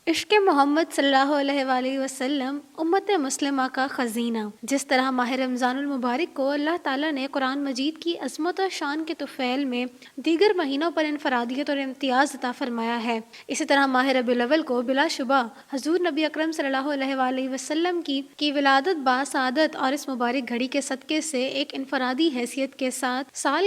عشق محمد صلی اللہ علیہ وآلہ وسلم امت مسلمہ کا خزینہ۔ جس طرح ماہ رمضان المبارک کو اللہ تعالیٰ نے قرآن مجید کی عظمت اور شان کے طفیل میں دیگر مہینوں پر انفرادیت اور امتیاز عطا فرمایا ہے، اسی طرح ماہ ربیع الاول کو بلا شبہ حضور نبی اکرم صلی اللہ علیہ وآلہ وسلم کی ولادت باسعادت اور اس مبارک گھڑی کے صدقے سے ایک انفرادی حیثیت کے ساتھ سال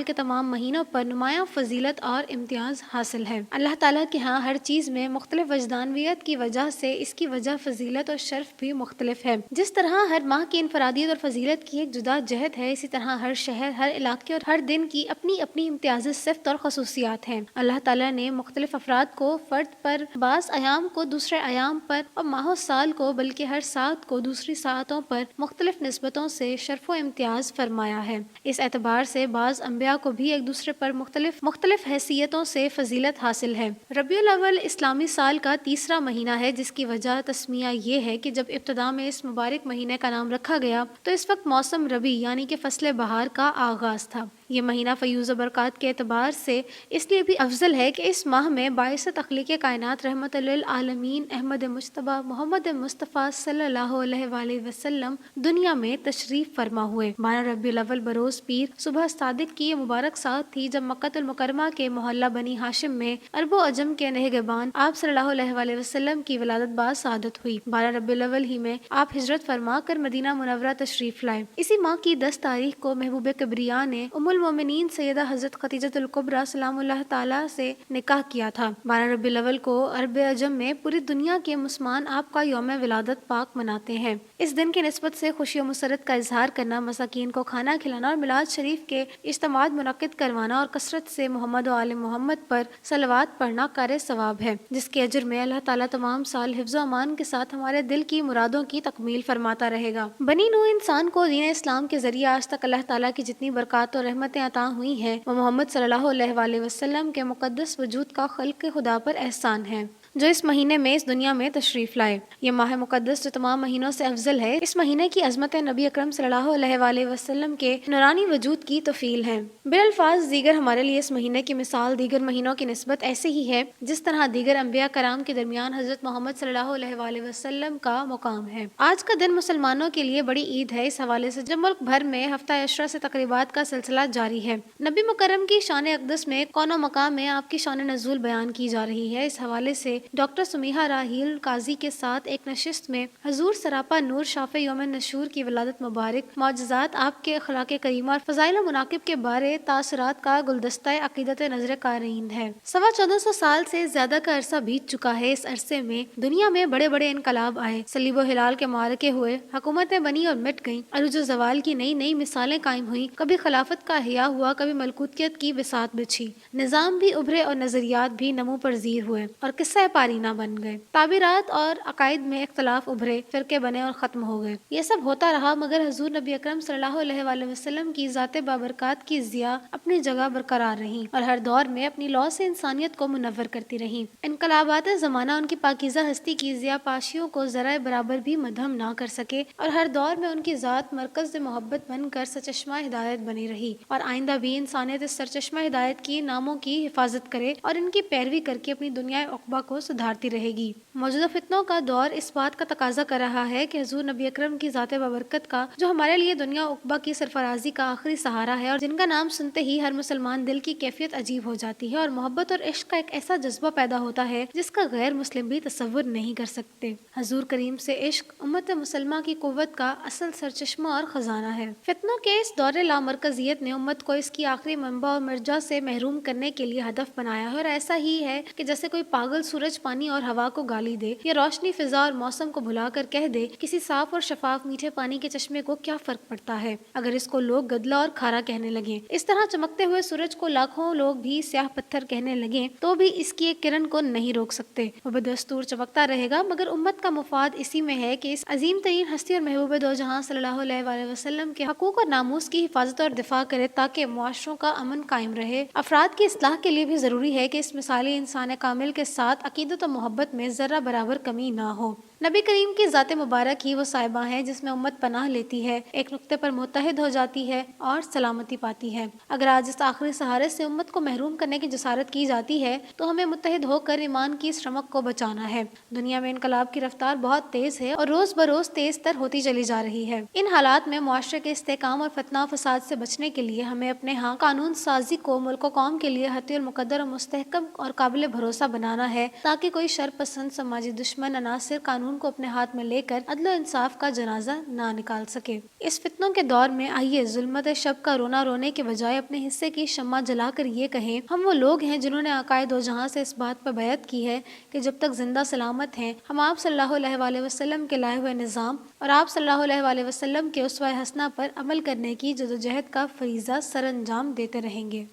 کے تمام مہینوں پر نمایاں فضیلت اور امتیاز حاصل ہے۔ اللہ تعالیٰ کے ہاں ہر چیز میں مختلف وجدانویت کی وجہ سے اس کی وجہ فضیلت اور شرف بھی مختلف ہے۔ جس طرح ہر ماہ کی انفرادیت اور فضیلت کی ایک جدا جہت ہے، اسی طرح ہر شہر، ہر علاقے اور ہر دن کی اپنی اپنی امتیاز صفت اور خصوصیات ہیں۔ اللہ تعالیٰ نے مختلف افراد کو فرد پر، بعض ایام کو دوسرے ایام پر اور ماہ و سال کو بلکہ ہر ساعت کو دوسری ساعتوں پر مختلف نسبتوں سے شرف و امتیاز فرمایا ہے۔ اس اعتبار سے بعض انبیاء کو بھی ایک دوسرے پر مختلف حیثیتوں سے فضیلت حاصل ہے۔ ربیع الاول اسلامی سال کا تیسرا مہینہ ہے، جس کی وجہ تسمیہ یہ ہے کہ جب ابتدا میں اس مبارک مہینے کا نام رکھا گیا تو اس وقت موسم ربیع یعنی کہ فصل بہار کا آغاز تھا۔ یہ مہینہ فیوز و برکات کے اعتبار سے اس لیے بھی افضل ہے کہ اس ماہ میں باعث تخلیق کائنات رحمت للعالمین احمد مجتبی محمد مصطفیٰ صلی اللہ علیہ وآلہ وسلم دنیا میں تشریف فرما ہوئے۔ 12 ربیع الاول بروز پیر صبح صادق کی یہ مبارک ساعت تھی جب مکہ المکرمہ کے محلہ بنی ہاشم میں عرب و عجم کے نگہبان آپ صلی اللہ علیہ وآلہ وسلم کی ولادت باسعادت ہوئی۔ 12 ربیع الاول ہی میں آپ ہجرت فرما کر مدینہ منورہ تشریف لائے۔ اسی ماہ کی 10 تاریخ کو محبوب کبریا نے ام المومنین سیدہ حضرت خدیجہ الکبریٰ سلام اللہ تعالیٰ سے نکاح کیا تھا۔ 12 ربیع الاول کو عرب عجم میں پوری دنیا کے مسلمان آپ کا یوم ولادت پاک مناتے ہیں۔ اس دن کی نسبت سے خوشی و مسرت کا اظہار کرنا، مساکین کو کھانا کھلانا اور میلاد شریف کے اجتماعات منعقد کروانا اور کثرت سے محمد و آل محمد پر صلوات پڑھنا کار ثواب ہے، جس کے اجر میں اللہ تعالیٰ تمام سال حفظ و امان کے ساتھ ہمارے دل کی مرادوں کی تکمیل فرماتا رہے گا۔ بنی نوع انسان کو دین اسلام کے ذریعے آج تک اللہ تعالیٰ کی جتنی برکات اور رحمتیں عطا ہوئی ہیں، وہ محمد صلی اللہ علیہ وآلہ وسلم کے مقدس وجود کا خلق خدا پر احسان ہے، جو اس مہینے میں اس دنیا میں تشریف لائے۔ یہ ماہ مقدس جو تمام مہینوں سے افضل ہے، اس مہینے کی عظمت نبی اکرم صلی اللہ علیہ وآلہ وسلم کے نورانی وجود کی تفیل ہے۔ بالالفاظ دیگر ہمارے لیے اس مہینے کی مثال دیگر مہینوں کی نسبت ایسے ہی ہے جس طرح دیگر انبیاء کرام کے درمیان حضرت محمد صلی اللہ علیہ وآلہ وسلم کا مقام ہے۔ آج کا دن مسلمانوں کے لیے بڑی عید ہے، اس حوالے سے جب ملک بھر میں ہفتہ عشرہ سے تقریبات کا سلسلہ جاری ہے، نبی مکرم کی شان اقدس میں کون و مقام میں آپ کی شان نزول بیان کی جا رہی ہے۔ اس حوالے سے ڈاکٹر سمیحہ راحیل قاضی کے ساتھ ایک نشست میں حضور سراپا نور شافع یوم نشور کی ولادت مبارک، معجزات آپ کے اخلاق کریمہ اور فضائل و مناقب کے بارے تاثرات کا گلدستہ عقیدت نظر قارئین ہے۔ 1450 سال سے زیادہ کا عرصہ بیت چکا ہے۔ اس عرصے میں دنیا میں بڑے بڑے انقلاب آئے، صلیب و ہلال کے معرکے ہوئے، حکومتیں بنی اور مٹ گئیں، عروج و زوال کی نئی نئی مثالیں قائم ہوئیں، کبھی خلافت کا احیاء ہوا، کبھی ملکوتیت کی بساط بچھی، نظام بھی ابھرے اور نظریات بھی نمو پذیر ہوئے اور قصہ پارینہ بن گئے، تعبیرات اور عقائد میں اختلاف ابھرے، فرقے بنے اور ختم ہو گئے۔ یہ سب ہوتا رہا مگر حضور نبی اکرم صلی اللہ علیہ وآلہ وسلم کی ذات بابرکات کی ضیاء اپنی جگہ برقرار رہیں اور ہر دور میں اپنی لو سے انسانیت کو منور کرتی رہیں۔ انقلابات زمانہ ان کی پاکیزہ ہستی کی ضیاء پاشیوں کو ذرہ برابر بھی مدھم نہ کر سکے اور ہر دور میں ان کی ذات مرکز محبت بن کر سرچشمہ ہدایت بنی رہی، اور آئندہ بھی انسانیت اس سرچشمہ ہدایت کی ناموں کی حفاظت کرے اور ان کی پیروی کر کے اپنی دنیا عقبہ کو سدھارتی رہے گی۔ موجودہ فتنوں کا دور اس بات کا تقاضا کر رہا ہے کہ حضور نبی اکرم کی ذات بابرکت کا، جو ہمارے لیے دنیا عقبہ کی سرفرازی کا آخری سہارا ہے اور جن کا نام سنتے ہی ہر مسلمان دل کی کیفیت عجیب ہو جاتی ہے اور محبت اور عشق کا ایک ایسا جذبہ پیدا ہوتا ہے جس کا غیر مسلم بھی تصور نہیں کر سکتے۔ حضور کریم سے عشق امت مسلمہ کی قوت کا اصل سرچشمہ اور خزانہ ہے۔ فتنوں کے اس دور لامرکزیت نے امت کو اس کی آخری منبع اور مرجع سے محروم کرنے کے لیے ہدف بنایا ہے، اور ایسا ہی ہے کہ جیسے کوئی پاگل سورج، پانی اور ہوا کو گالی دے یا روشنی، فضا اور موسم کو بھلا کر کہہ دے کسی صاف اور شفاف میٹھے پانی کے چشمے کو کیا فرق پڑتا ہے اگر اس کو لوگ گدلا اور کھارا کہنے لگیں، اس طرح چمکتے ہوئے سورج کو لاکھوں لوگ بھی سیاہ پتھر کہنے لگیں تو بھی اس کی ایک کرن کو نہیں روک سکتے، وہ بدستور چمکتا رہے گا۔ مگر امت کا مفاد اسی میں ہے کہ اس عظیم ترین ہستی اور محبوب دو جہاں صلی اللہ علیہ وآلہ وسلم کے حقوق اور ناموس کی حفاظت اور دفاع کرے تاکہ معاشروں کا امن قائم رہے۔ افراد کی اصلاح کے لیے بھی ضروری ہے کہ اس مثالی انسان کامل کے ساتھ عقیدت و محبت میں ذرہ برابر کمی نہ ہو۔ نبی کریم کی ذات مبارک ہی وہ صاحبہ ہے جس میں امت پناہ لیتی ہے، ایک نقطے پر متحد ہو جاتی ہے اور سلامتی پاتی ہے۔ اگر آج اس آخری سہارے سے امت کو محروم کرنے کی جسارت کی جاتی ہے تو ہمیں متحد ہو کر ایمان کی اس رمق کو بچانا ہے۔ دنیا میں انقلاب کی رفتار بہت تیز ہے اور روز بروز تیز تر ہوتی چلی جا رہی ہے۔ ان حالات میں معاشرے کے استحکام اور فتنہ و فساد سے بچنے کے لیے ہمیں اپنے ہاں قانون سازی کو ملک و قوم کے لیے حتی المقدر اور مستحکم اور قابل بھروسہ بنانا ہے، تاکہ کوئی شر پسند سماجی دشمن عناصر قانون کو اپنے ہاتھ میں لے کر عدل و انصاف کا جنازہ نہ نکال سکے۔ اس فتنوں کے دور میں آئیے ظلمت شب کا رونا رونے کے بجائے اپنے حصے کی شمع جلا کر یہ کہیں، ہم وہ لوگ ہیں جنہوں نے آقائے دو جہاں سے اس بات پر بیعت کی ہے کہ جب تک زندہ سلامت ہیں ہم آپ صلی اللہ علیہ وآلہ وسلم کے لائے ہوئے نظام اور آپ صلی اللہ علیہ وآلہ وسلم کے اسوہ حسنہ پر عمل کرنے کی جدوجہد کا فریضہ سر انجام دیتے رہیں گے۔